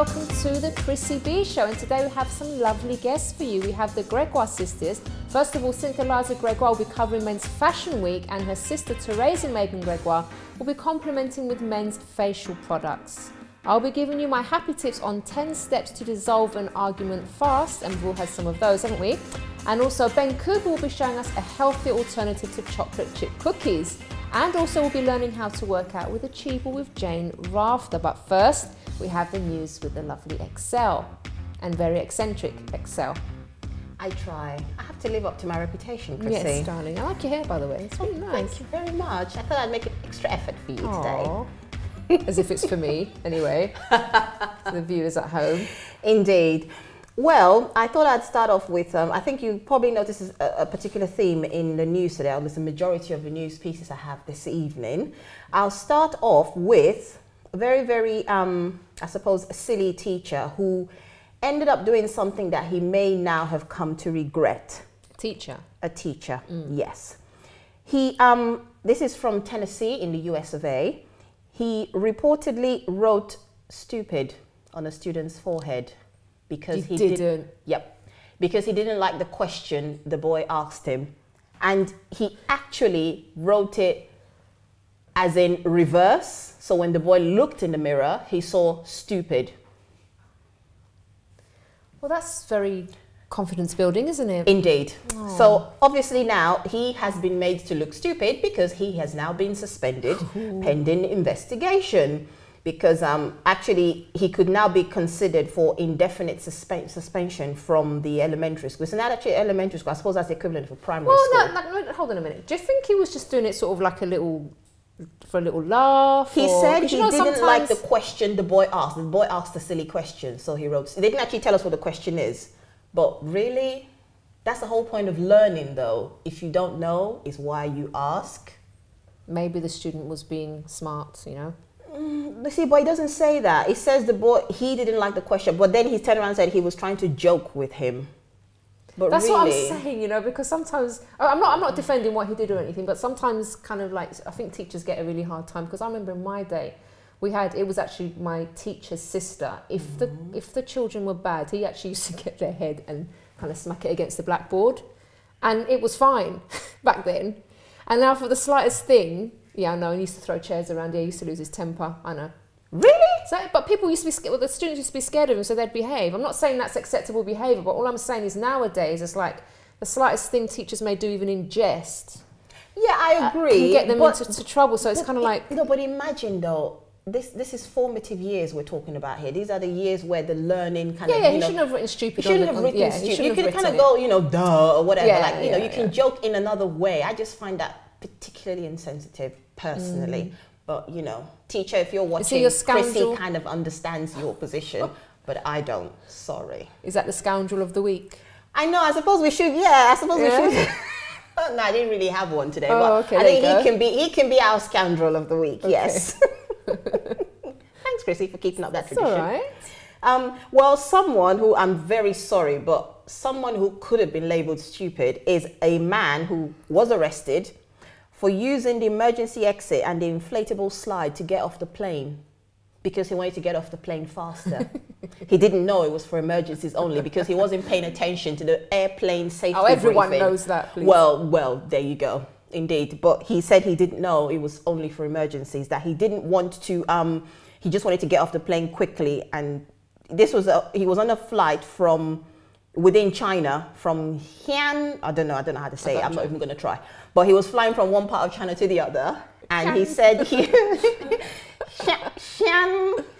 welcome to the Chrissy B Show, and today we have some lovely guests for you. We have the Gregoire sisters. First of all, Cynthia Liza Gregoire will be covering Men's Fashion Week, and her sister Theresa Maegan Gregoire will be complimenting with men's facial products. I'll be giving you my happy tips on 10 steps to dissolve an argument fast, and we've all had some of those, haven't we? And also Ben Cooper will be showing us a healthy alternative to chocolate chip cookies. And also we'll be learning how to work out with Eshiemomoh with Jane Wrafter. But first, we have the news with the lovely Excel, and very eccentric Excel. I try. I have to live up to my reputation, Chrissy. Yes, darling. I like your hair, by the way. It's really nice. Thank you very much. I thought I'd make an extra effort for you today. As if it's for me, anyway. The viewers at home. Indeed. Well, I thought I'd start off with, I think you probably noticed a particular theme in the news today, or the majority of the news pieces I have this evening. I'll start off with a very, very, I suppose, a silly teacher who ended up doing something that he may now have come to regret. Teacher? A teacher, yes. He, this is from Tennessee in the US of A. He reportedly wrote stupid on a student's forehead. Because he didn't. Yep. Because he didn't like the question the boy asked him. And he actually wrote it as in reverse. So when the boy looked in the mirror, he saw stupid. Well, that's very confidence building, isn't it? Indeed. Aww. So obviously now he has been made to look stupid because he has now been suspended pending investigation. Because actually he could now be considered for indefinite suspension from the elementary school. So not actually elementary school, I suppose that's the equivalent of primary school. No, hold on a minute. Do you think he was just doing it sort of like for a little laugh? He said he didn't like the question the boy asked. The boy asked a silly question, so he wrote. They didn't actually tell us what the question is. But really, that's the whole point of learning though. If you don't know, is why you ask. Maybe the student was being smart, you know. See, but he doesn't say that. He says the boy, he didn't like the question, but then he turned around and said he was trying to joke with him. But that's really, what I'm saying, you know, because sometimes, I'm not defending what he did or anything, but sometimes kind of like, I think teachers get a really hard time, because I remember in my day, it was actually my teacher's sister. If the children were bad, he actually used to get their head and kind of smack it against the blackboard. And it was fine back then. And now for the slightest thing, yeah, I know, he used to throw chairs around here, he used to lose his temper, I know. Really? So, but people used to be scared, well, the students used to be scared of him, so they'd behave. I'm not saying that's acceptable behaviour, but all I'm saying is nowadays, it's like the slightest thing teachers may do, even in jest. Yeah, I agree. Can get them into trouble, so it's kind of like... No, but imagine though, this is formative years we're talking about here. These are the years where the learning kind of, yeah, he shouldn't have written stupid. You shouldn't have written stupid. You could kind of go, you know, duh, or whatever. Yeah, like, you know, you can joke in another way. I just find that particularly insensitive, personally. But, you know, teacher, if you're watching, Chrissy kind of understands your position, but I don't. Sorry. Is that the scoundrel of the week? I know, I suppose we should, yeah, I suppose we should. No, I didn't really have one today, but okay, I think he can be our scoundrel of the week, yes. Thanks, Chrissy, for keeping up that tradition. All right. Well, someone who, I'm very sorry, but someone who could have been labelled stupid is a man who was arrested for using the emergency exit and the inflatable slide to get off the plane because he wanted to get off the plane faster. He didn't know it was for emergencies only because he wasn't paying attention to the airplane safety briefing. Everyone knows that, please. Well, there you go. Indeed. But he said he didn't know it was only for emergencies, that he didn't want to, he just wanted to get off the plane quickly. And this was, he was on a flight from within China, from Xi'an, I don't know how to say it, I'm not even going to try. But he was flying from one part of China to the other, and he said Xi'an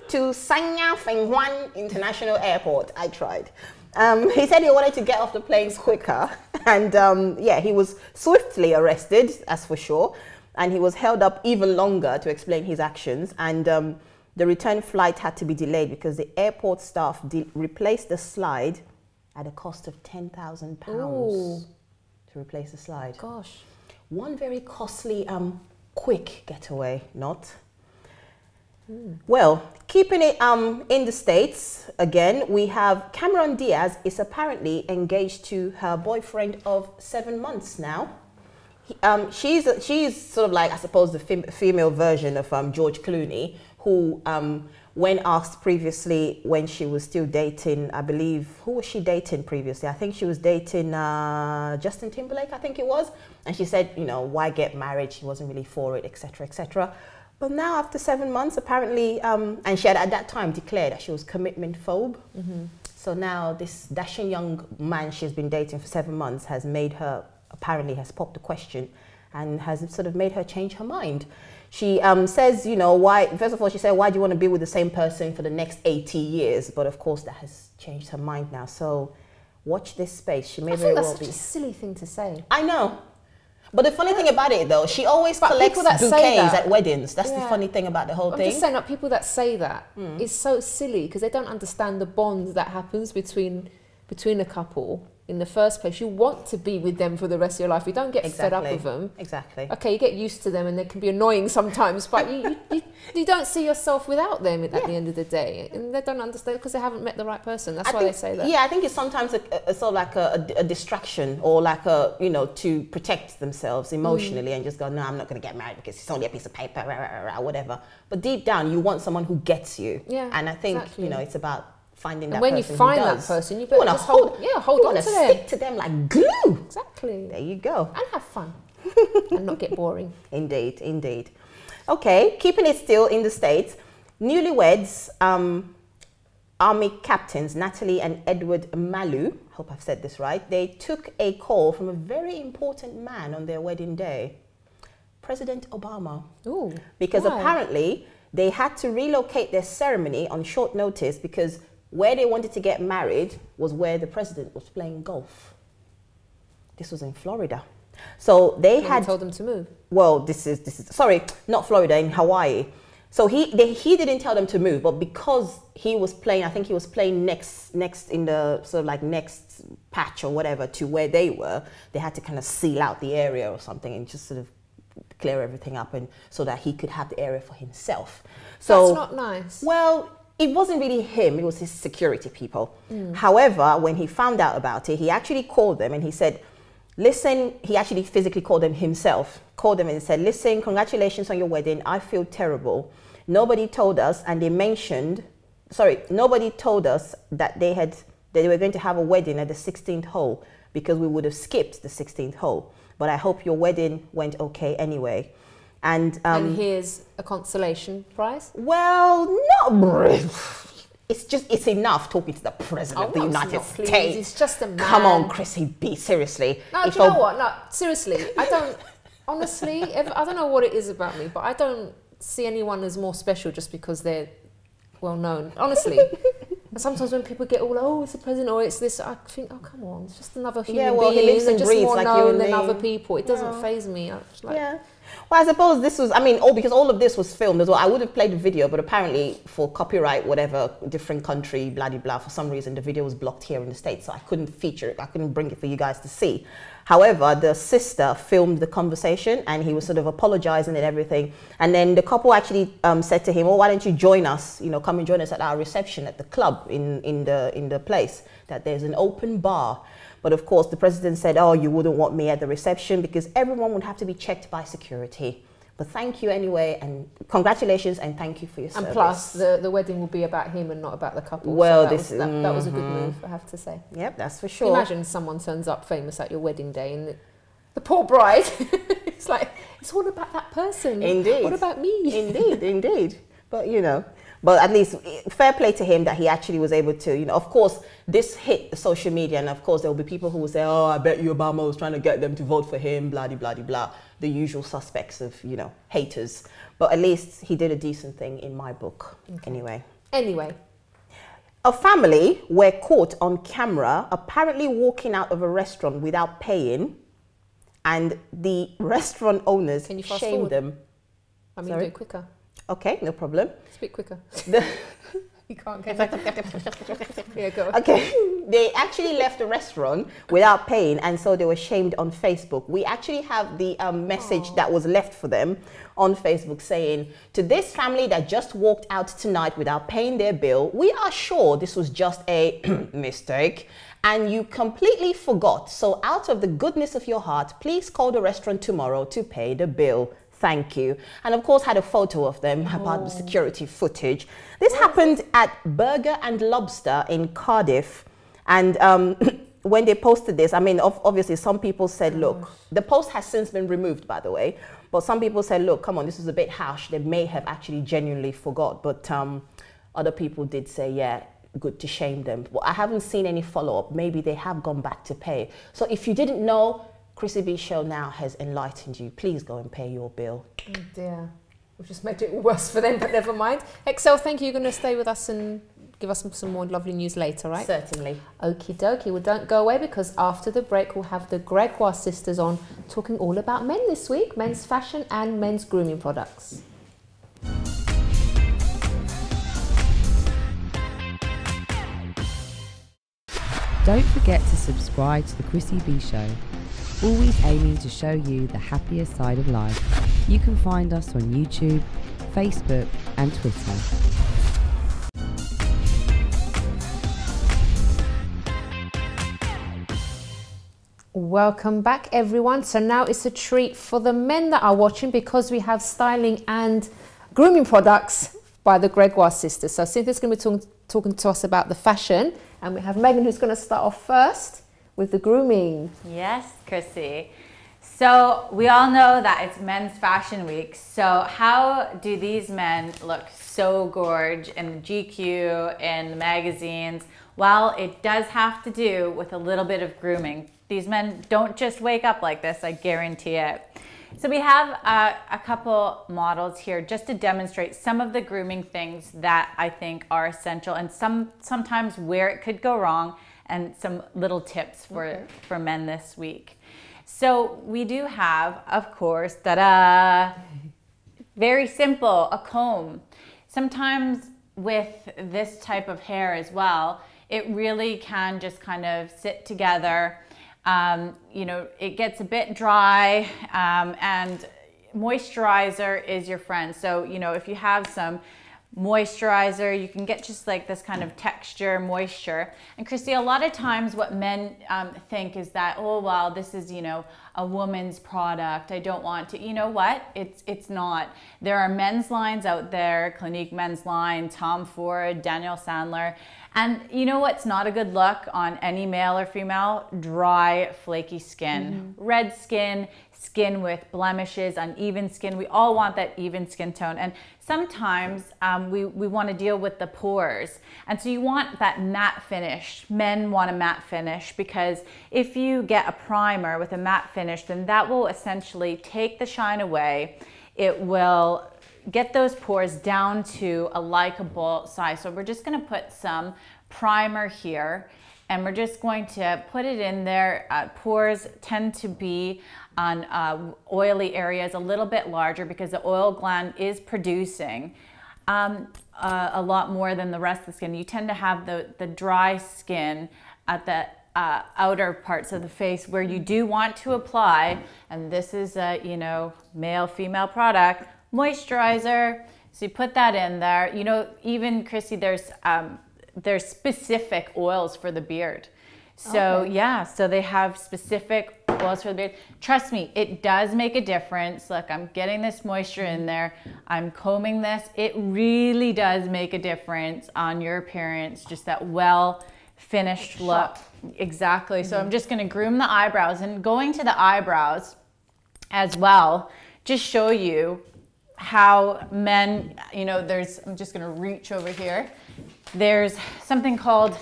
to Sanya Fenghuan International Airport. I tried. He said he wanted to get off the plane quicker, and yeah, he was swiftly arrested, as for sure, and he was held up even longer to explain his actions, and the return flight had to be delayed because the airport staff replaced the slide at a cost of £10,000 to replace the slide. Gosh. One very costly, quick getaway, not? Well, keeping it in the States, again, we have Cameron Diaz is apparently engaged to her boyfriend of 7 months now. She's sort of like, I suppose, the female version of George Clooney, who when asked previously when she was still dating, I believe, who was she dating previously? I think she was dating Justin Timberlake, I think it was. And she said, you know, why get married? She wasn't really for it, etc., etc. But now after 7 months, apparently, and she had at that time declared that she was commitment phobe. So now this dashing young man she's been dating for 7 months has made her, apparently has popped the question and has sort of made her change her mind. She says, you know, why, first of all, she said, why do you want to be with the same person for the next 80 years? But of course, that has changed her mind now. So watch this space. She may very well be. I think that's such a silly thing to say. I know. But the funny thing about it, though, she always collects bouquets at weddings. That's the funny thing about the whole thing. I'm just saying that people that say that is so silly because they don't understand the bond that happens between a couple in the first place. You want to be with them for the rest of your life. You don't get fed up with them. Exactly. Okay, you get used to them and they can be annoying sometimes, but you don't see yourself without them at the end of the day. And they don't understand because they haven't met the right person. That's why they say that. Yeah, I think it's sometimes a sort of like a distraction or like a, you know, to protect themselves emotionally and just go, no, I'm not going to get married because it's only a piece of paper, whatever. But deep down, you want someone who gets you. Yeah, and I think, you know, it's about finding that person. When you find that person, you better just hold on to them. Stick to them like glue. Exactly. There you go. And have fun. And not get boring. Indeed, indeed. Okay, keeping it still in the States, newlyweds, Army captains Natalie and Edward Malu, I hope I've said this right, they took a call from a very important man on their wedding day, President Obama. Ooh, because apparently they had to relocate their ceremony on short notice because where they wanted to get married was where the president was playing golf. This was in Florida. So they had told them to move. Well, this is sorry, not Florida, in Hawaii. So he didn't tell them to move, but because he was playing, I think he was playing next in the sort of like next patch or whatever to where they were, they had to kind of seal out the area or something and just sort of clear everything up and so that he could have the area for himself. So that's not nice. Well, it wasn't really him, it was his security people. However, when he found out about it, he actually called them and he said, listen, he actually physically called them himself, called them and said, listen, congratulations on your wedding. I feel terrible. Nobody told us, and they mentioned, nobody told us that they were going to have a wedding at the 16th hole because we would have skipped the 16th hole. But I hope your wedding went okay anyway. And here's a consolation prize? Well, not really. It's enough talking to the president of the United States. It's just a man. Come on, Chrissy B, seriously. No, do you know what? No, seriously. I don't, honestly, I don't know what it is about me, but I don't see anyone as more special just because they're well known. Honestly. And sometimes when people get all, oh, it's the president or it's this, I think, oh, come on, it's just another human being. He lives and just breathes more like known you and than me. other people. It doesn't faze me. Well, I suppose this was, I mean, because all of this was filmed as well. I would have played the video, but apparently for copyright, whatever, different country, blah, blah, blah, for some reason, the video was blocked here in the States, so I couldn't feature it. I couldn't bring it for you guys to see. However, the sister filmed the conversation and he was sort of apologizing and everything. And then the couple actually said to him, oh, why don't you join us, you know, come and join us at our reception at the club in the place, that there's an open bar. But of course, the president said, oh, you wouldn't want me at the reception because everyone would have to be checked by security. But thank you anyway, and congratulations, and thank you for your service. And plus, the wedding will be about him and not about the couple. Well, so that was a good move, I have to say. Yep, that's for sure. Imagine someone turns up famous at your wedding day and the poor bride, it's like, it's all about that person. Indeed. What about me? Indeed, indeed. But, you know, but at least fair play to him that he actually was able to, you know, of course, this hit the social media, and of course, there will be people who will say, oh, I bet you Obama was trying to get them to vote for him, blah, blah, blah, blah. The usual suspects of, you know, haters. But at least he did a decent thing in my book. Okay. Anyway. A family were caught on camera apparently walking out of a restaurant without paying, and the restaurant owners shamed them. I mean, do it quicker. Okay, no problem. Speak quicker. You can't get Yeah, go. Okay. They actually left the restaurant without paying, and so they were shamed on Facebook. We actually have the message that was left for them on Facebook saying, to this family that just walked out tonight without paying their bill, we are sure this was just a mistake and you completely forgot. So out of the goodness of your heart, please call the restaurant tomorrow to pay the bill. Thank you. And of course had a photo of them about the security footage. This happened at Burger and Lobster in Cardiff. And when they posted this, I mean, obviously some people said, look, the post has since been removed, by the way. But some people said, look, come on, this is a bit harsh. They may have actually genuinely forgot. But other people did say, yeah, good to shame them. Well, I haven't seen any follow-up. Maybe they have gone back to pay. So if you didn't know, Chrissy B Show now has enlightened you. Please go and pay your bill. Oh dear. We've just made it worse for them, but never mind. Excel, thank you. You're going to stay with us and give us some more lovely news later, right? Certainly. Okie dokie. Well, don't go away, because after the break, we'll have the Gregoire sisters on talking all about men this week, men's fashion and men's grooming products. Don't forget to subscribe to the Chrissy B Show, always aiming to show you the happier side of life. You can find us on YouTube, Facebook and Twitter. Welcome back, everyone. So now it's a treat for the men that are watching, because we have styling and grooming products by the Gregoire sisters. So Cynthia's going to be talking to us about the fashion, and we have Megan, who's going to start off first with the grooming. Yes, Chrissy. So we all know that it's Men's Fashion Week. So how do these men look so gorge in the GQ and the magazines? Well, it does have to do with a little bit of grooming. These men don't just wake up like this, I guarantee it. So we have a couple models here just to demonstrate some of the grooming things that I think are essential, and sometimes where it could go wrong, and some little tips for men this week. So we do have, of course, ta-da, very simple, a comb. Sometimes with this type of hair as well, it really can just kind of sit together. You know, it gets a bit dry, and moisturizer is your friend. So, you know, if you have some moisturizer, you can get just like this kind of texture, moisture. And Chrissy, a lot of times what men think is that, oh, well, this is, you know, a woman's product. I don't want to, you know what? It's not. There are men's lines out there, Clinique Men's Line, Tom Ford, Daniel Sandler. And you know what's not a good look on any male or female? Dry, flaky skin, red skin, skin with blemishes, uneven skin. We all want that even skin tone. And sometimes we want to deal with the pores. And so you want that matte finish. Men want a matte finish, because if you get a primer with a matte finish, then that will essentially take the shine away. It will get those pores down to a likable size. So we're just going to put some primer here, and we're just going to put it in there. Pores tend to be on oily areas a little bit larger, because the oil gland is producing a lot more than the rest of the skin. You tend to have the dry skin at the outer parts of the face where you do want to apply, and this is a, you know, male female product, moisturizer. So you put that in there. You know, even Chrissy, there's specific oils for the beard. So yeah, so they have specific oils for the beard. Trust me, it does make a difference. Look, I'm getting this moisture in there. I'm combing this. It really does make a difference on your appearance, just that well finished look. Exactly. So I'm just going to groom the eyebrows, and going to the eyebrows as well, just show you how men, you know, I'm just going to reach over here. There's something called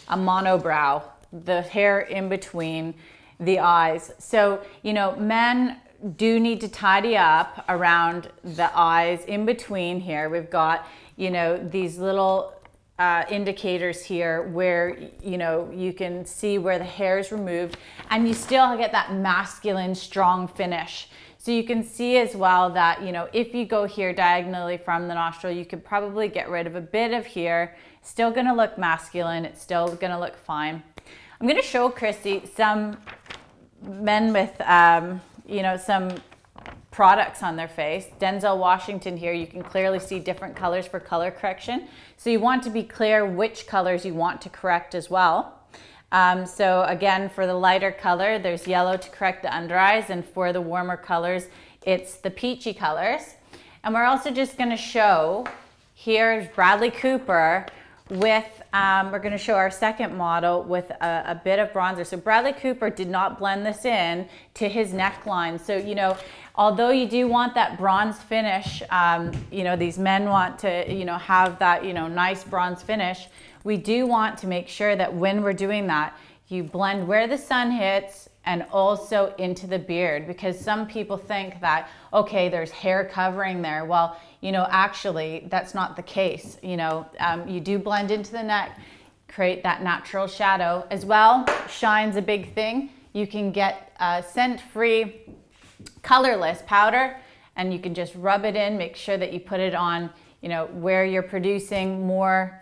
a monobrow, the hair in between the eyes. So, you know, men do need to tidy up around the eyes in between here. We've got, you know, these little indicators here where, you know, you can see where the hair is removed, and you still get that masculine, strong finish. So you can see as well that, you know, if you go here diagonally from the nostril, you could probably get rid of a bit of here. Still gonna look masculine, it's still gonna look fine. I'm gonna show Chrissy some men with, you know, some products on their face. Denzel Washington here, you can clearly see different colors for color correction. So you want to be clear which colors you want to correct as well. So again, for the lighter color, there's yellow to correct the under eyes, and for the warmer colors, It's the peachy colors. And we're also just gonna show, here's Bradley Cooper with, we're gonna show our second model with a bit of bronzer. So Bradley Cooper did not blend this in to his neckline. So, you know, although you do want that bronze finish, you know, these men want to, you know, have that, you know, nice bronze finish. We do want to make sure that when we're doing that, you blend where the sun hits and also into the beard, because some people think that, okay, there's hair covering there. Well, you know, actually that's not the case. You know, you do blend into the neck, create that natural shadow as well. Shine's a big thing. You can get scent-free, colorless powder, and you can just rub it in, make sure that you put it on, you know, where you're producing more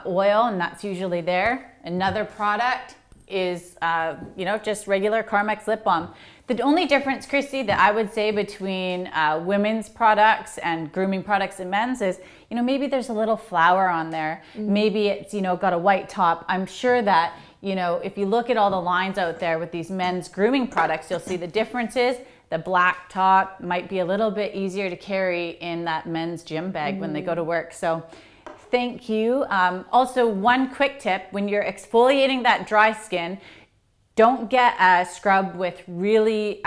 oil, and that's usually there. Another product is, you know, just regular Carmex lip balm. The only difference, Chrissy, that I would say between women's products and grooming products and men's is, you know, maybe there's a little flower on there. Maybe it's, you know, got a white top. I'm sure that, you know, if you look at all the lines out there with these men's grooming products, you'll see the differences. The black top might be a little bit easier to carry in that men's gym bag when they go to work. So thank you. Also, one quick tip, when you're exfoliating that dry skin, don't get a scrub with really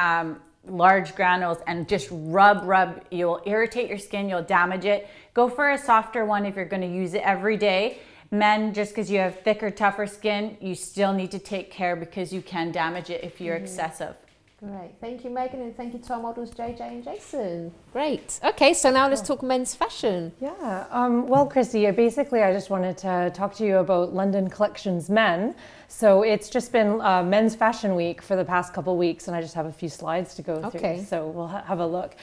large granules and just rub. You'll irritate your skin, you'll damage it. Go for a softer one if you're gonna use it every day. Men, just because you have thicker, tougher skin, you still need to take care because you can damage it if you're excessive. Great, thank you Megan, and thank you to our models JJ and Jason. Great, okay, so now let's talk men's fashion. Yeah, well Chrissy, basically I just wanted to talk to you about London Collections Men. So it's just been Men's Fashion Week for the past couple weeks, and I just have a few slides to go through, so we'll have a look.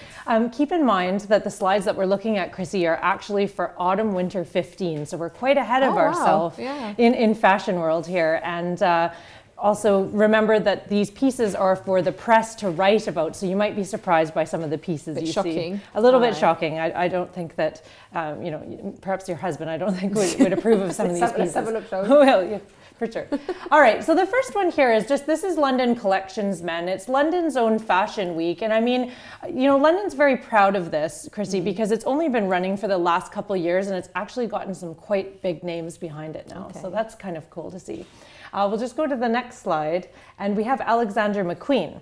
Keep in mind that the slides that we're looking at, Chrissy, are actually for Autumn Winter 15, so we're quite ahead of ourselves in fashion world here. And also remember that these pieces are for the press to write about, so you might be surprised by some of the pieces you see. A little bit shocking. I don't think that, you know, perhaps your husband, I don't think would approve of some of these pieces. Let's have a look, shall we? Well, yeah, for sure. All right, so the first one here is just, this is London Collections Men. It's London's own fashion week, and I mean, you know, London's very proud of this, Chrissy, because it's only been running for the last couple of years, and it's actually gotten some quite big names behind it now, so that's kind of cool to see. We'll just go to the next slide, and we have Alexander McQueen.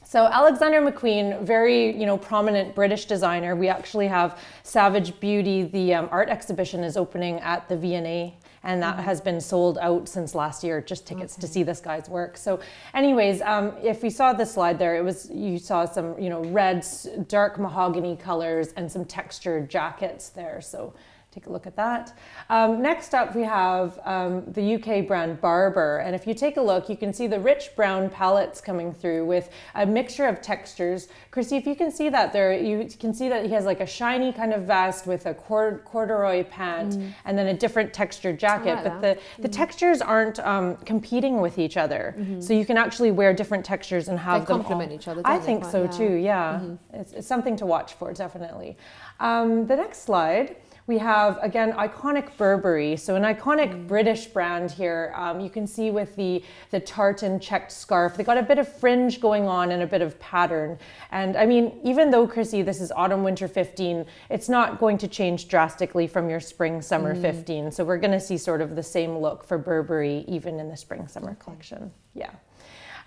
So Alexander McQueen, very, you know, prominent British designer. We actually have Savage Beauty. The art exhibition is opening at the V&A, and that has been sold out since last year, just tickets to see this guy's work. So anyways, if we saw this slide there, it was, you saw some, you know, reds, dark mahogany colors, and some textured jackets there. So take a look at that. Next up, we have the UK brand Barber. And if you take a look, you can see the rich brown palettes coming through with a mixture of textures. Chrissy, if you can see that there, you can see that he has like a shiny kind of vest with a corduroy pant and then a different textured jacket. But the textures aren't competing with each other. So you can actually wear different textures and have them complement each other. I think so too, yeah. It's something to watch for, definitely. The next slide, we have, again, iconic Burberry. So an iconic British brand here. You can see with the tartan checked scarf, they got a bit of fringe going on and a bit of pattern. And I mean, even though, Chrissy, this is Autumn Winter 15, it's not going to change drastically from your Spring Summer 15. So we're gonna see sort of the same look for Burberry even in the Spring Summer collection. Yeah.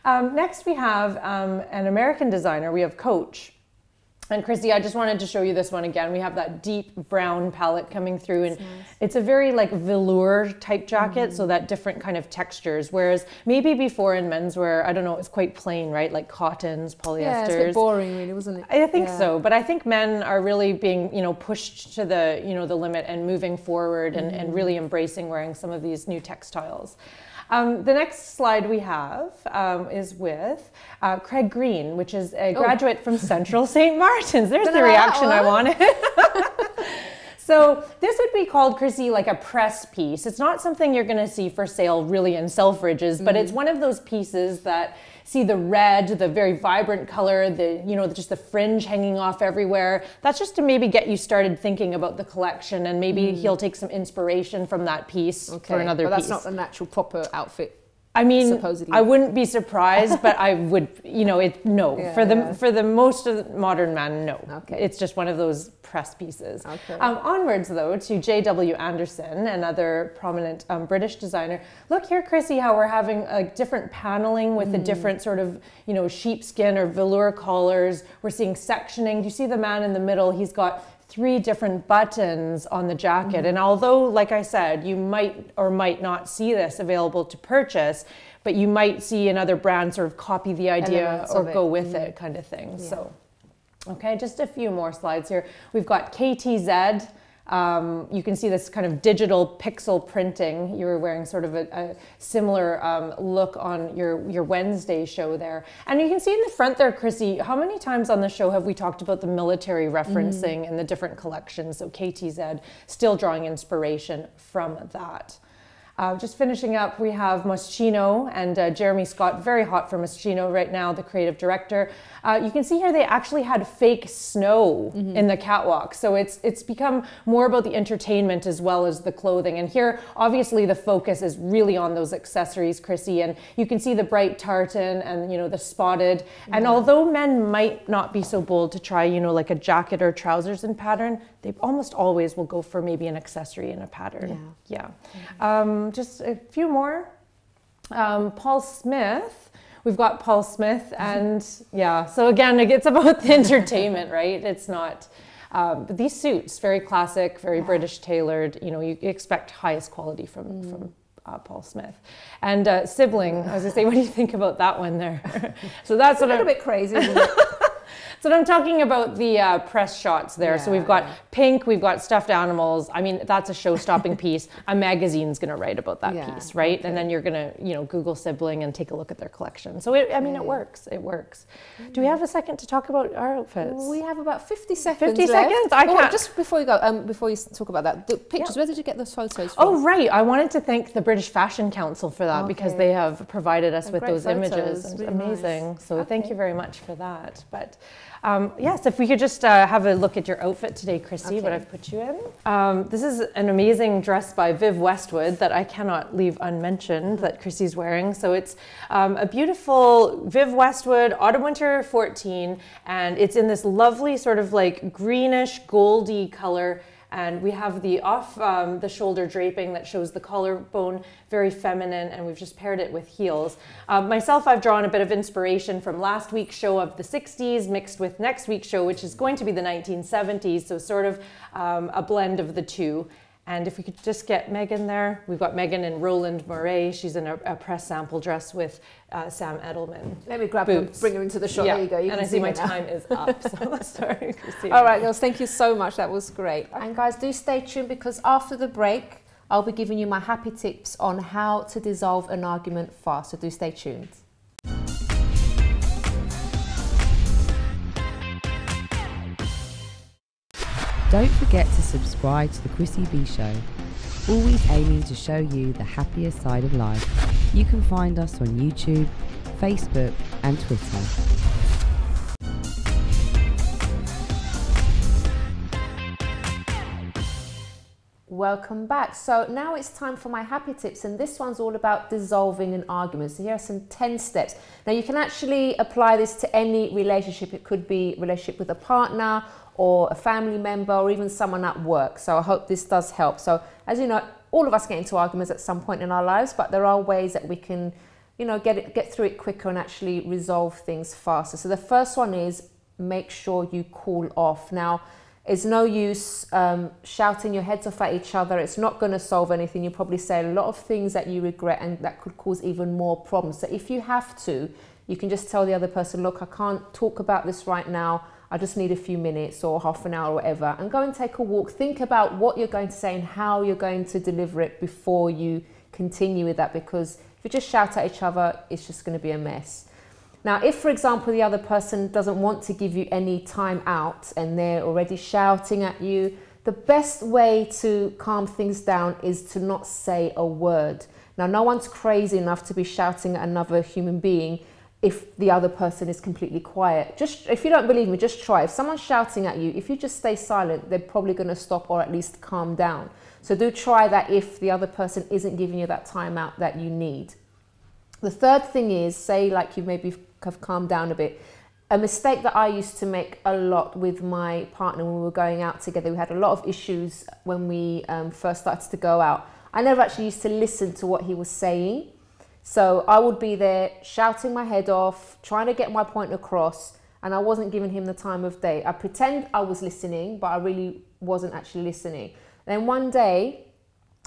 Next we have an American designer. We have Coach. And Chrissy, I just wanted to show you this one again. We have that deep brown palette coming through, and it's a very like velour type jacket, so that different kind of textures. Whereas maybe before in menswear, I don't know, it's quite plain, right? Like cottons, polyesters. Yeah, it's a bit boring, really, wasn't it? I think so, but I think men are really being, you know, pushed to the, you know, the limit and moving forward and really embracing wearing some of these new textiles. The next slide we have is with Craig Green, which is a graduate from Central St. Martin's. There's the reaction I wanted. So this would be called, Chrissy, like a press piece. It's not something you're going to see for sale really in Selfridges, but it's one of those pieces that see the red, the very vibrant color, the, you know, just the fringe hanging off everywhere. That's just to maybe get you started thinking about the collection, and maybe he'll take some inspiration from that piece for another piece. But that's not a natural proper outfit. I mean, supposedly. I wouldn't be surprised, but I would, you know, no. Yeah, for the most of the modern man, no. Okay. It's just one of those press pieces. Okay. Onwards, though, to J.W. Anderson, another prominent British designer. Look here, Chrissy, how we're having a different paneling with the different sort of, you know, sheepskin or velour collars. We're seeing sectioning. Do you see the man in the middle? He's got 3 different buttons on the jacket. And although, like I said, you might or might not see this available to purchase, but you might see another brand sort of copy the idea Elements or of go it. with it kind of thing. Yeah. So, okay, just a few more slides here. We've got KTZ. You can see this kind of digital pixel printing. You were wearing sort of a similar look on your Wednesday show there. And you can see in the front there, Chrissy, how many times on the show have we talked about the military referencing and the different collections? So KTZ still drawing inspiration from that. Just finishing up, we have Moschino and Jeremy Scott, very hot for Moschino right now, the creative director. You can see here they actually had fake snow in the catwalk. So it's become more about the entertainment as well as the clothing. And here, obviously, the focus is really on those accessories, Chrissy. And you can see the bright tartan and, you know, the spotted. And although men might not be so bold to try, you know, like a jacket or trousers in pattern, they almost always will go for maybe an accessory in a pattern. Yeah. Just a few more. Paul Smith. We've got Paul Smith, and yeah, so again, it's about the entertainment, right? It's not, but these suits, very classic, very British tailored, you know, you expect highest quality from Paul Smith. And Sibling, I was gonna say, what do you think about that one there? So that's a little bit crazy, isn't it? So I'm talking about the press shots there. So we've got pink, we've got stuffed animals. I mean, that's a show-stopping piece. A magazine's going to write about that piece, right? Okay. And then you're going to, you know, Google Sibling and take a look at their collection. So I mean, it works. It works. Do we have a second to talk about our outfits? We have about 50 seconds. 50 seconds? I can't. Just before you go, before you talk about that, the pictures. Where did you get those photos from? Oh, right. I wanted to thank the British Fashion Council for that because they have provided us with those images. It's really amazing. Nice. So thank you very much for that. But. Yes, if we could just have a look at your outfit today, Chrissy, what I've put you in. This is an amazing dress by Viv Westwood that I cannot leave unmentioned that Chrissy's wearing. So it's a beautiful Viv Westwood Autumn-Winter 14, and it's in this lovely sort of like greenish goldy color. And we have the off the shoulder draping that shows the collarbone, very feminine, and we've just paired it with heels. Myself, I've drawn a bit of inspiration from last week's show of the 60s mixed with next week's show, which is going to be the 1970s, so sort of a blend of the two. And if we could just get Megan there. We've got Megan in Roland Murray. She's in a press sample dress with Sam Edelman. Let me grab her, bring her into the shot. Yeah. There you go. You and I see my time is up. So sorry, Chrissy. All right, girls, thank you so much. That was great. And guys, do stay tuned because after the break, I'll be giving you my happy tips on how to dissolve an argument fast. So do stay tuned. Don't forget to subscribe to the Chrissy B Show, always aiming to show you the happier side of life. You can find us on YouTube, Facebook and Twitter. Welcome back. So now it's time for my happy tips, and this one's all about dissolving an argument. So here are some 10 steps. Now you can actually apply this to any relationship. It could be a relationship with a partner or a family member or even someone at work. So I hope this does help. So as you know, all of us get into arguments at some point in our lives, but there are ways that we can, you know, get through it quicker and actually resolve things faster. So the first one is make sure you cool off. Now, it's no use shouting your heads off at each other. It's not going to solve anything. You probably say a lot of things that you regret and that could cause even more problems. So if you have to, you can just tell the other person, look, I can't talk about this right now. I just need a few minutes or half an hour or whatever, and go and take a walk. Think about what you're going to say and how you're going to deliver it before you continue with that, because if you just shout at each other, it's just going to be a mess. Now, if, for example, the other person doesn't want to give you any time out and they're already shouting at you, the best way to calm things down is to not say a word. Now, no one's crazy enough to be shouting at another human being if the other person is completely quiet. Just, if you don't believe me, just try. If someone's shouting at you, if you just stay silent, they're probably going to stop or at least calm down. So do try that if the other person isn't giving you that time out that you need. The third thing is, say like you maybe have calmed down a bit. A mistake that I used to make a lot with my partner when we were going out together, we had a lot of issues when we first started to go out. I never actually used to listen to what he was saying. So I would be there shouting my head off, trying to get my point across, and I wasn't giving him the time of day. I pretend I was listening, but I really wasn't actually listening. Then one day,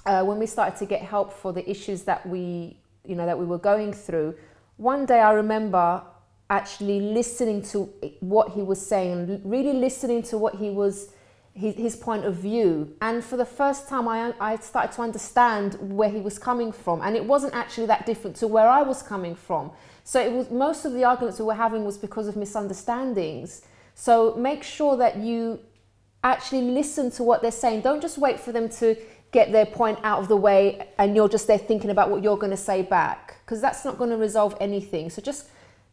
when we started to get help for the issues that we were going through, one day I remember actually listening to what he was saying, really listening to what he was, his point of view. And for the first time, I started to understand where he was coming from. And it wasn't actually that different to where I was coming from. So it was, most of the arguments we were having was because of misunderstandings. So make sure that you actually listen to what they're saying. Don't just wait for them to get their point out of the way and you're just there thinking about what you're going to say back, because that's not going to resolve anything. So just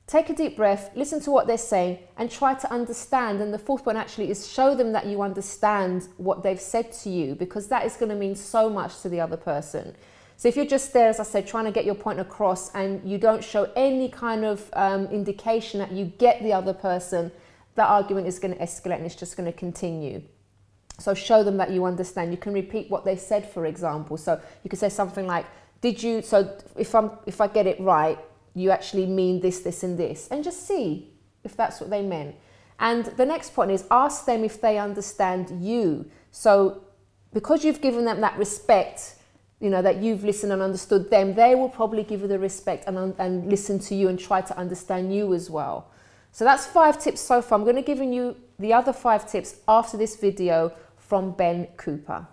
take a deep breath, listen to what they're saying, and try to understand. And the fourth point actually is show them that you understand what they've said to you, because that is going to mean so much to the other person. So if you're just there, as I said, trying to get your point across and you don't show any kind of indication that you get the other person, that argument is going to escalate and it's just going to continue. So show them that you understand. You can repeat what they said, for example. So you could say something like, so if I get it right, you actually mean this, this, and this, and just see if that's what they meant. And the next point is ask them if they understand you. So because you've given them that respect, that you've listened and understood them, they will probably give you the respect and listen to you and try to understand you as well. So that's 5 tips so far. I'm going to give you the other 5 tips after this video from Ben Cooper.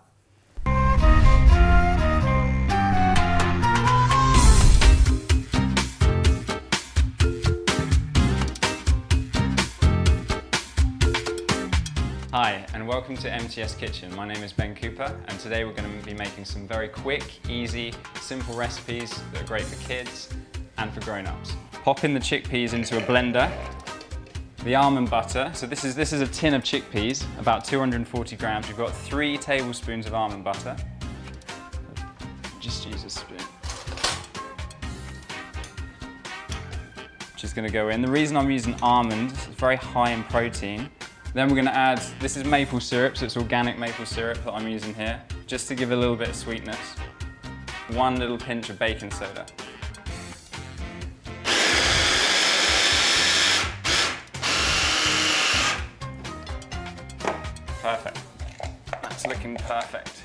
Hi and welcome to MTS Kitchen. My name is Ben Cooper and today we're going to be making some very quick, easy, simple recipes that are great for kids and for grown-ups. Pop in the chickpeas into a blender, the almond butter. So this is a tin of chickpeas, about 240 grams. We've got 3 tablespoons of almond butter. Just use a spoon. Just going to go in. The reason I'm using almond, it's very high in protein. Then we're going to add, this is maple syrup, so it's organic maple syrup that I'm using here, just to give a little bit of sweetness. 1 little pinch of baking soda. Perfect. That's looking perfect.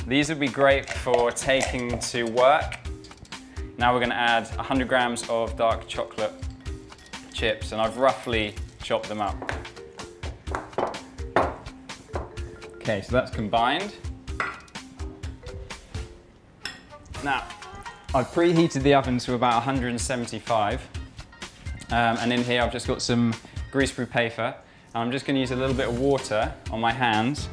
These would be great for taking to work. Now we're going to add 100 grams of dark chocolate chips, and I've roughly chop them up. Okay, so that's combined. Now, I've preheated the oven to about 175. And in here I've just got some greaseproof paper. And I'm just going to use a little bit of water on my hands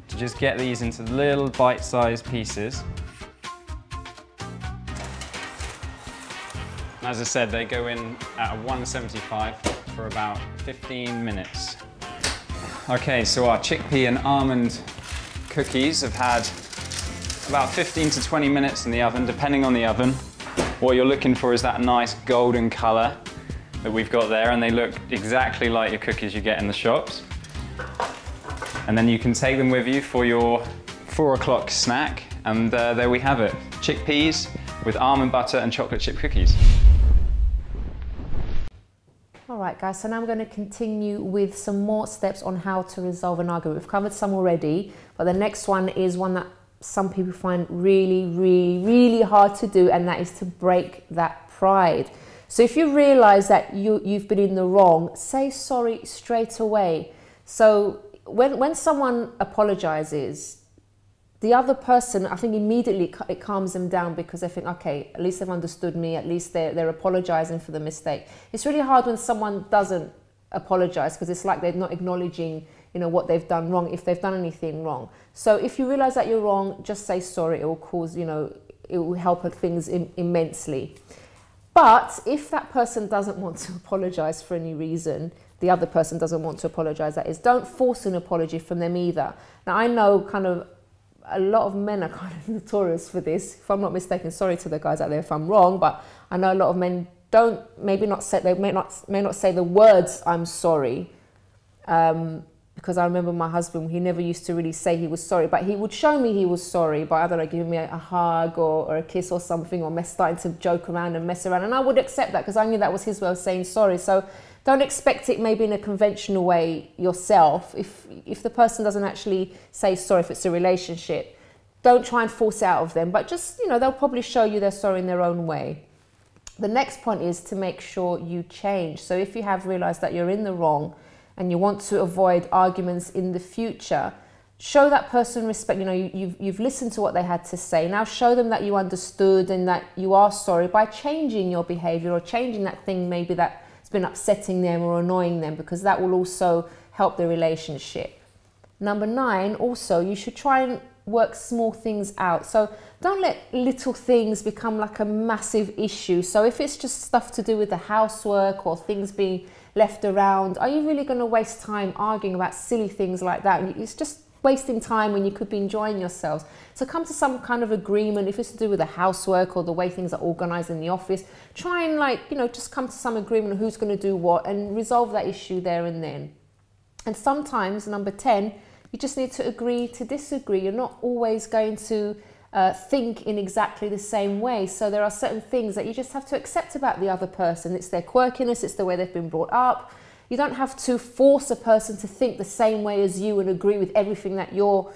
to just get these into little bite-sized pieces. And as I said, they go in at a 175 for about 15 minutes. Okay, so our chickpea and almond cookies have had about 15 to 20 minutes in the oven, depending on the oven. What you're looking for is that nice golden color that we've got there, and they look exactly like your cookies you get in the shops. And then you can take them with you for your 4 o'clock snack, and there we have it. Chickpeas with almond butter and chocolate chip cookies. Alright guys, so now I'm going to continue with some more steps on how to resolve an argument. We've covered some already, but the next one is one that some people find really hard to do, and that is to break that pride. So if you realize that you've been in the wrong, say sorry straight away. So when someone apologizes, the other person, I think immediately it calms them down, because they think, okay, at least they've understood me, at least they're apologizing for the mistake. It's really hard when someone doesn't apologize, because it's like they're not acknowledging, what they've done wrong, if they've done anything wrong. So if you realize that you're wrong, just say sorry. It will cause, it will help things immensely. But if that person doesn't want to apologize for any reason, the other person doesn't want to apologize, that is, don't force an apology from them either. Now I know kind of a lot of men are kind of notorious for this. If I'm not mistaken, sorry to the guys out there if I'm wrong, but I know a lot of men don't, maybe not say, they may not say the words "I'm sorry," because I remember my husband, he never used to really say he was sorry, but he would show me he was sorry by, I don't know, giving me a hug or a kiss or something, or starting to joke around and mess around, and I would accept that because I knew that was his way of saying sorry. So don't expect it maybe in a conventional way yourself. If the person doesn't actually say sorry, if it's a relationship, don't try and force it out of them, but just, you know, they'll probably show you they're sorry in their own way. The next point is to make sure you change. So if you have realized that you're in the wrong and you want to avoid arguments in the future, show that person respect. You know, you've listened to what they had to say. Now show them that you understood and that you are sorry by changing your behavior or changing that thing maybe that's been upsetting them or annoying them, because that will also help the relationship. Number 9, also, you should try and work small things out. So don't let little things become like a massive issue. So if it's just stuff to do with the housework or things being left around, are you really going to waste time arguing about silly things like that? It's just wasting time when you could be enjoying yourselves. So come to some kind of agreement. If it's to do with the housework or the way things are organized in the office, try and, like, you know, just come to some agreement on who's going to do what and resolve that issue there and then. And sometimes, number 10, you just need to agree to disagree. You're not always going to think in exactly the same way. So there are certain things that you just have to accept about the other person. It's their quirkiness, it's the way they've been brought up. You don't have to force a person to think the same way as you and agree with everything that you're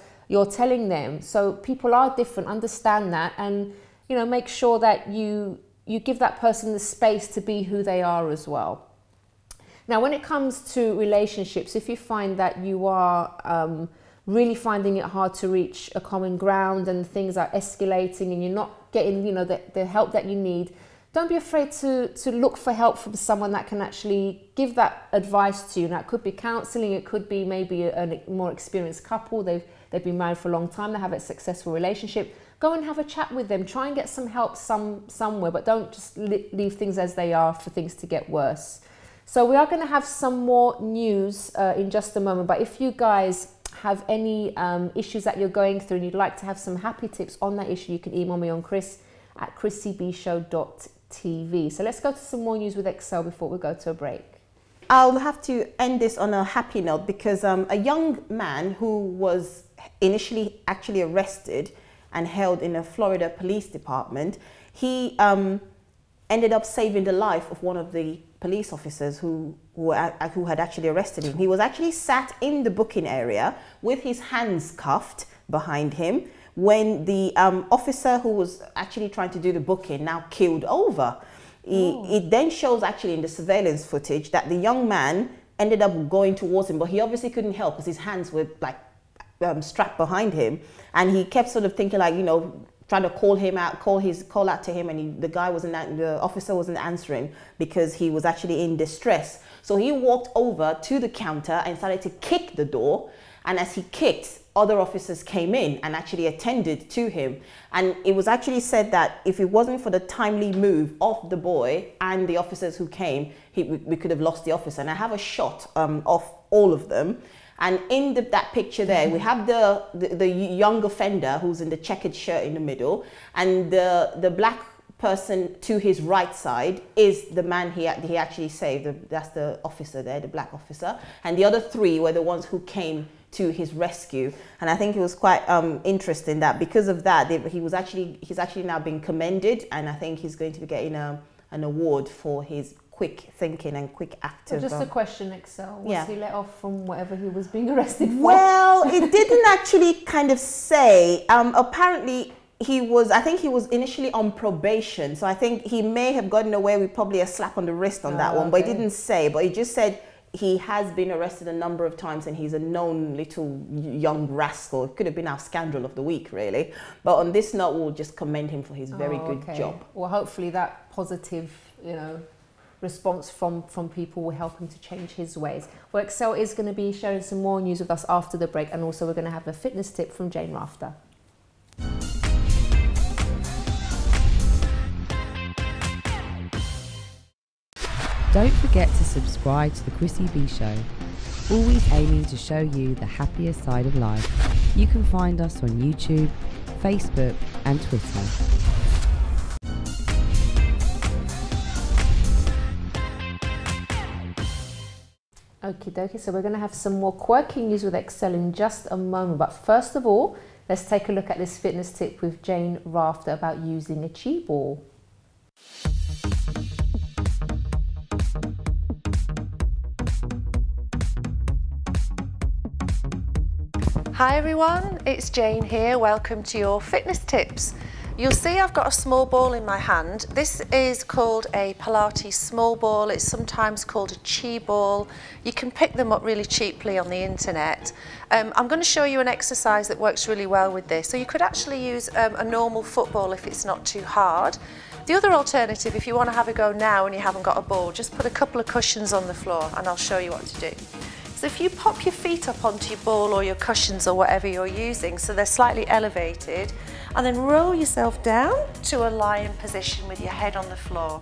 telling them. So people are different, understand that, and, you know, make sure that you give that person the space to be who they are as well. Now, when it comes to relationships, if you find that you are really finding it hard to reach a common ground and things are escalating and you're not getting, you know, the help that you need, don't be afraid to look for help from someone that can actually give that advice to you. Now, it could be counselling, it could be maybe a more experienced couple, they've been married for a long time, they have a successful relationship. Go and have a chat with them, try and get some help somewhere, but don't just leave things as they are for things to get worse. So we are going to have some more news in just a moment, but if you guys have any issues that you're going through and you'd like to have some happy tips on that issue, you can email me on chris@chrissybshow.tv. So let's go to some more news with Excel before we go to a break. I'll have to end this on a happy note because a young man who was initially actually arrested and held in a Florida police department, he ended up saving the life of one of the police officers who had actually arrested him. He was actually sat in the booking area with his hands cuffed behind him when the officer who was actually trying to do the booking now keeled over. It then shows actually in the surveillance footage that the young man ended up going towards him, but he obviously couldn't help because his hands were like strapped behind him, and he kept sort of thinking, like, you know, trying to call him out, call out to him, and the officer wasn't answering because he was actually in distress. So he walked over to the counter and started to kick the door, and as he kicked, other officers came in and actually attended to him. And it was actually said that if it wasn't for the timely move of the boy and the officers who came, we could have lost the officer. And I have a shot of all of them. And in that picture there, we have the young offender who's in the checkered shirt in the middle, and the black person to his right side is the man he actually saved. That's the officer there, the black officer. And the other 3 were the ones who came to his rescue. And I think it was quite interesting that because of that, he's actually now been commended, and I think he's going to be getting an award for his quick thinking and quick active. Just a question, Excel. Was he let off from whatever he was being arrested for? Well, it didn't actually kind of say. Apparently, I think he was initially on probation. So I think he may have gotten away with probably a slap on the wrist on that one, but it didn't say. But it just said he has been arrested a number of times and he's a known little young rascal. It could have been our scandal of the week, really. But on this note, we'll just commend him for his very good job. Well, hopefully that positive, you know, response from people will help him to change his ways. Well, Excel is going to be sharing some more news with us after the break, and also we're going to have a fitness tip from Jane Wrafter. Don't forget to subscribe to the Chrissy B Show. always aiming to show you the happier side of life. You can find us on YouTube, Facebook and Twitter. Okie dokie, so we're going to have some more quirky news with Excel in just a moment. But first of all, let's take a look at this fitness tip with Jane Wrafter about using a chi ball. Hi everyone, it's Jane here. Welcome to your fitness tips. You'll see I've got a small ball in my hand. This is called a Pilates small ball. It's sometimes called a chi ball. You can pick them up really cheaply on the internet. I'm going to show you an exercise that works really well with this. So you could actually use a normal football if it's not too hard. The other alternative, if you want to have a go now and you haven't got a ball, just put a couple of cushions on the floor and I'll show you what to do. So if you pop your feet up onto your ball or your cushions or whatever you're using, so they're slightly elevated, and then roll yourself down to a lion position with your head on the floor.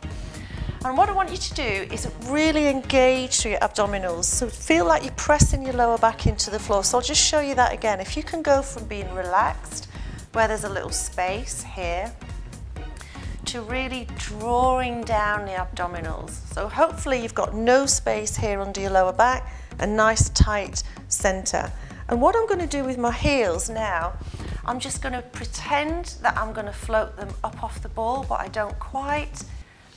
And what I want you to do is really engage through your abdominals. So feel like you're pressing your lower back into the floor. So I'll just show you that again. If you can go from being relaxed, where there's a little space here, to really drawing down the abdominals. So hopefully you've got no space here under your lower back, a nice tight center. And what I'm going to do with my heels now, I'm just going to pretend that I'm going to float them up off the ball, but I don't quite.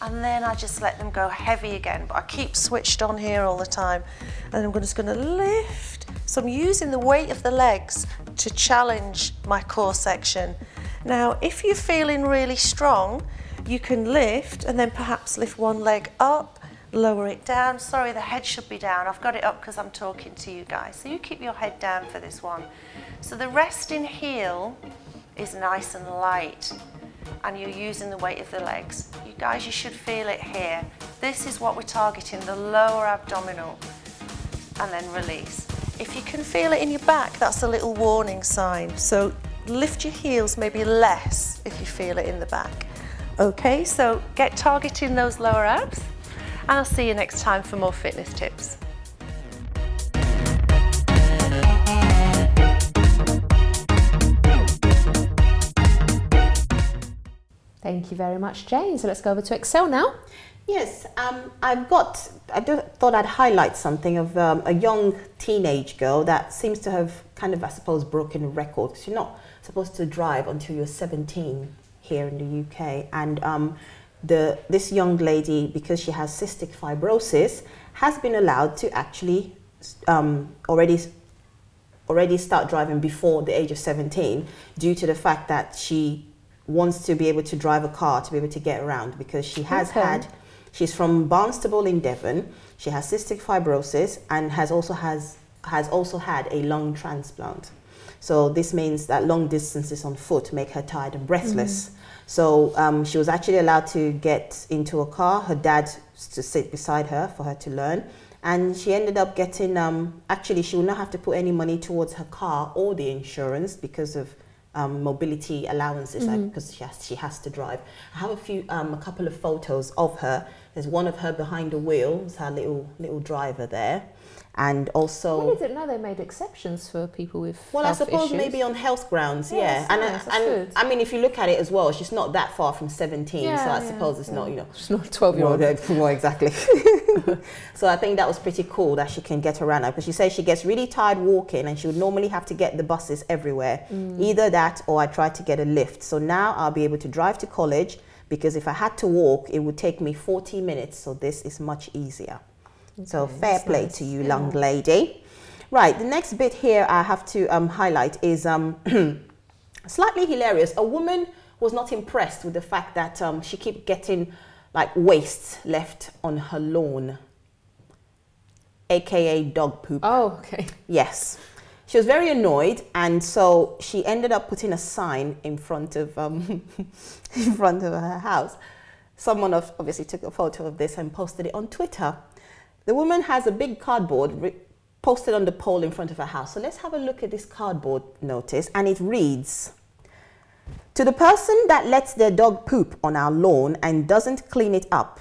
And then I just let them go heavy again, but I keep switched on here all the time. And I'm just going to lift. So I'm using the weight of the legs to challenge my core section. Now, if you're feeling really strong, you can lift and then perhaps lift one leg up, lower it down. Sorry, the head should be down. I've got it up because I'm talking to you guys. So you keep your head down for this one. So the resting heel is nice and light and you're using the weight of the legs. You guys, you should feel it here. This is what we're targeting, the lower abdominal, and then release. If you can feel it in your back, that's a little warning sign. So lift your heels maybe less if you feel it in the back. Okay, so get targeting those lower abs, and I'll see you next time for more fitness tips. Thank you very much, Jane. So let's go over to Excel now. Yes, I thought I'd highlight something of a young teenage girl that seems to have kind of, I suppose, broken a record. Because you're not supposed to drive until you're 17 here in the UK. And this young lady, because she has cystic fibrosis, has been allowed to actually already start driving before the age of 17 due to the fact that she wants to be able to drive a car to be able to get around, because she has she's from Barnstable in Devon. She has cystic fibrosis and has also had a lung transplant. So this means that long distances on foot make her tired and breathless. So she was actually allowed to get into a car, her dad to sit beside her for her to learn. And she ended up getting, actually she will not have to put any money towards her car or the insurance because of mobility allowances, because she has to drive. I have a couple of photos of her. There's one of her behind the wheel, it's her little driver there. And also, I didn't know they made exceptions for people with well, health I suppose issues. maybe on health grounds, Yes, yeah. nice, that's And good. I mean, if you look at it as well, she's not that far from 17, so I suppose it's not, She's not a 12-year-old. Well, exactly. So I think that was pretty cool that she can get around now, because she says she gets really tired walking and she would normally have to get the buses everywhere. Either that or I tried to get a lift. So now I'll be able to drive to college, because if I had to walk, it would take me 40 minutes. So this is much easier. Okay, so fair play to you, young lady. Right, the next bit here I have to highlight is slightly hilarious. A woman was not impressed with the fact that she kept getting like wastes left on her lawn, aka dog poop. Oh, okay. Yes. She was very annoyed, and so she ended up putting a sign in front of her house. Someone obviously took a photo of this and posted it on Twitter. The woman has a big cardboard posted on the pole in front of her house. So let's have a look at this cardboard notice, and it reads, "To the person that lets their dog poop on our lawn and doesn't clean it up.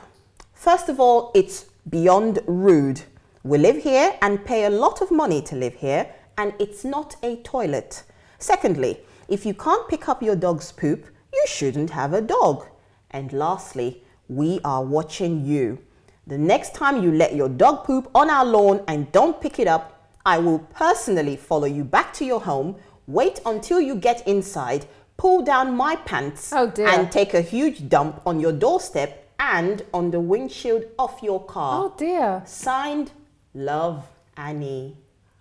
First of all, it's beyond rude. We live here and pay a lot of money to live here, and it's not a toilet. Secondly, if you can't pick up your dog's poop, you shouldn't have a dog. And lastly, we are watching you. The next time you let your dog poop on our lawn and don't pick it up, I will personally follow you back to your home, wait until you get inside, pull down my pants, and take a huge dump on your doorstep and on the windshield of your car. Oh dear. Signed, Love, Annie.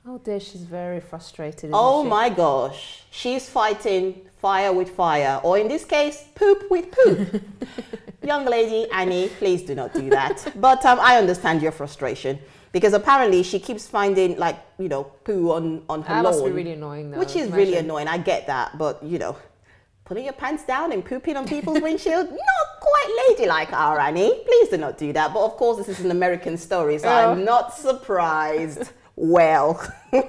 Oh dear, she's very frustrated. Oh my gosh. She's fighting fire with fire, or in this case, poop with poop. Young lady, Annie, please do not do that. But I understand your frustration, because apparently she keeps finding, like, you know, poo on her lawn. That must be really annoying though. Which is really annoying, I get that, but you know, putting your pants down and pooping on people's windshield, not quite ladylike, our Annie. Please do not do that. But of course, this is an American story, so I'm not surprised. Well,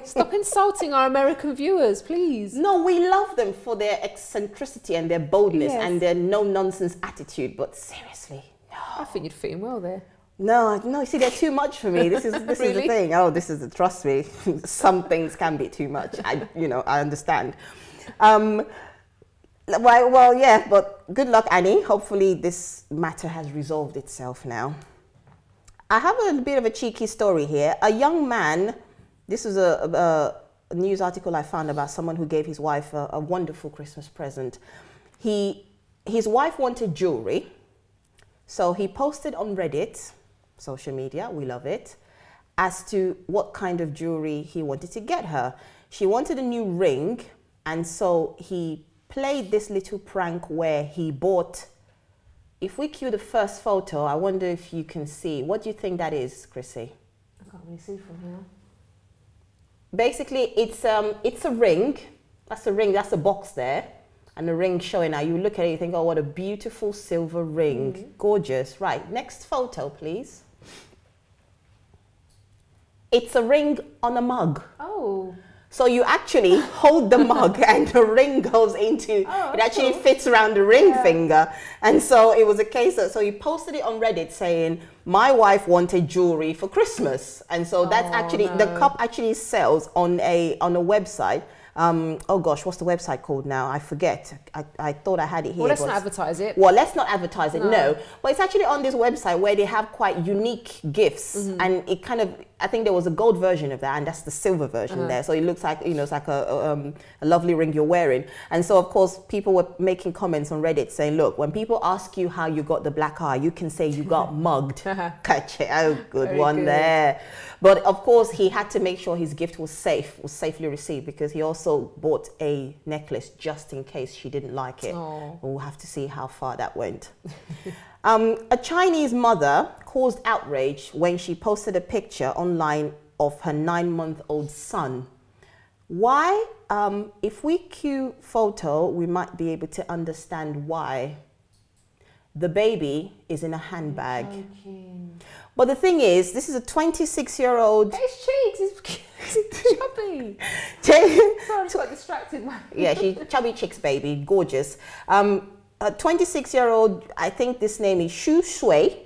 stop insulting our American viewers, please. No, we love them for their eccentricity and their boldness and their no-nonsense attitude. But seriously, no. I think you'd fit in well there. No, you see, they're too much for me. This is the thing. Oh, trust me, some things can be too much. I understand. Well, yeah, but good luck, Annie. Hopefully this matter has resolved itself now. I have a bit of a cheeky story here. A young man, this is a news article I found about someone who gave his wife a wonderful Christmas present. His wife wanted jewelry, so he posted on Reddit, social media, we love it, as to what kind of jewelry he wanted to get her. She wanted a new ring, and so he played this little prank where he bought. If we cue the first photo, I wonder if you can see. What do you think that is, Chrissy? I can't really see from here. Basically, it's a ring. That's a ring. That's a box there, and the ring showing. Now you look at it, you think, oh, what a beautiful silver ring, gorgeous. Right. Next photo, please. It's a ring on a mug. Oh. So you actually hold the mug and the ring goes into, it actually fits around the ring finger. And so it was a case of, so he posted it on Reddit saying, my wife wanted jewelry for Christmas. And so that's actually, the cup actually sells on a website. Oh gosh, what's the website called now? I forget. I thought I had it here. Well, let's not advertise it. Well, let's not advertise it, no. But it's actually on this website where they have quite unique gifts. And it kind of, I think there was a gold version of that, and that's the silver version there. So it looks like, it's like a lovely ring you're wearing. And so, of course, people were making comments on Reddit saying, look, when people ask you how you got the black eye, you can say you got mugged. Catch it. Oh, good one there. But of course, he had to make sure his gift was safely received, because he also bought a necklace just in case she didn't like it. We'll have to see how far that went. A Chinese mother caused outrage when she posted a picture online of her 9-month-old son. Why? If we cue photo, we might be able to understand why. The baby is in a handbag. But the thing is, this is a 26-year-old... His cheeks, he's chubby. Sorry, I just got distracted. Yeah, she's chubby chicks, baby, gorgeous. A 26-year-old, I think this name is Shu Shui.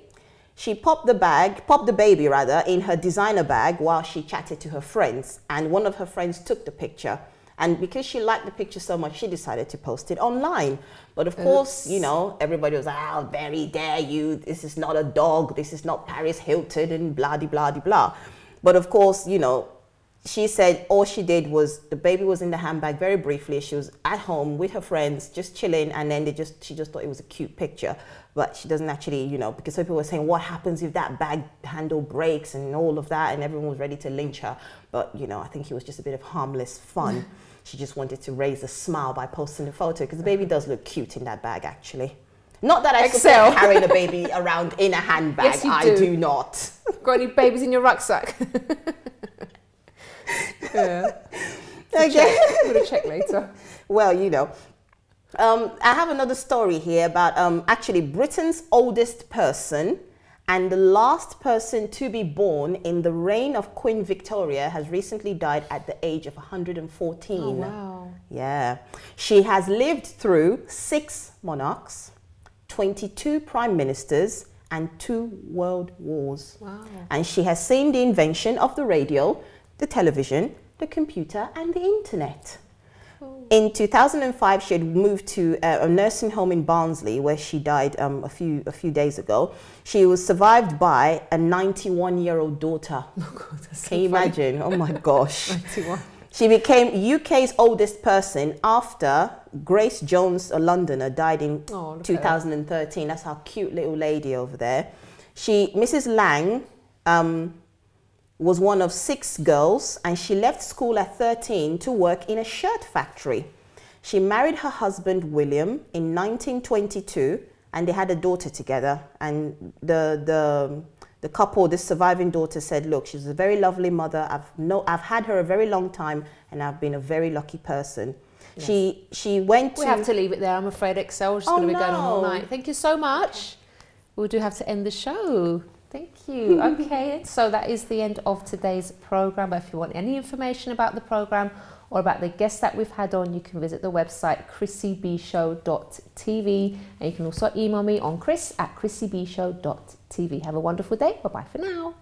She popped the baby in her designer bag while she chatted to her friends. And one of her friends took the picture. And because she liked the picture so much, she decided to post it online. But of course, everybody was like, how very dare you? This is not a dog. This is not Paris Hilton and blah, de, blah, de, blah. But of course, she said all she did was, the baby was in the handbag very briefly. She was at home with her friends, just chilling. And then she just thought it was a cute picture. But she doesn't actually, because people were saying, what happens if that bag handle breaks and all of that? And everyone was ready to lynch her. But, I think it was just a bit of harmless fun. She just wanted to raise a smile by posting the photo, because the baby does look cute in that bag, actually. Not that I support carrying a baby around in a handbag. Yes, you do. I do not. Got any babies in your rucksack? Yeah. Okay. I'm going to check later. Well, I have another story here about actually Britain's oldest person and the last person to be born in the reign of Queen Victoria has recently died at the age of 114. Oh, wow. Yeah. She has lived through 6 monarchs, 22 prime ministers, and 2 world wars. Wow. And she has seen the invention of the radio, the television, the computer, and the internet. In 2005, she had moved to a nursing home in Barnsley, where she died a few days ago. She was survived by a 91-year-old daughter. Oh God, that's so Can you funny. imagine? Oh my gosh. 91. She became UK's oldest person after Grace Jones, a Londoner, died in Oh, look at 2013. That's our cute little lady over there. Mrs. Lang, was one of 6 girls, and she left school at 13 to work in a shirt factory. She married her husband William in 1922, and they had a daughter together. And the couple, the surviving daughter, said, "Look, she's a very lovely mother. I've had her a very long time, and I've been a very lucky person." Yes. She went to... We have to leave it there. I'm afraid Excel is just going to be going on all no. night. Thank you so much. We do have to end the show. Thank you. Okay, so that is the end of today's program. But if you want any information about the program or about the guests that we've had on, you can visit the website chrissybshow.tv, and you can also email me on chris@chrissybshow.tv. Have a wonderful day. Bye bye for now.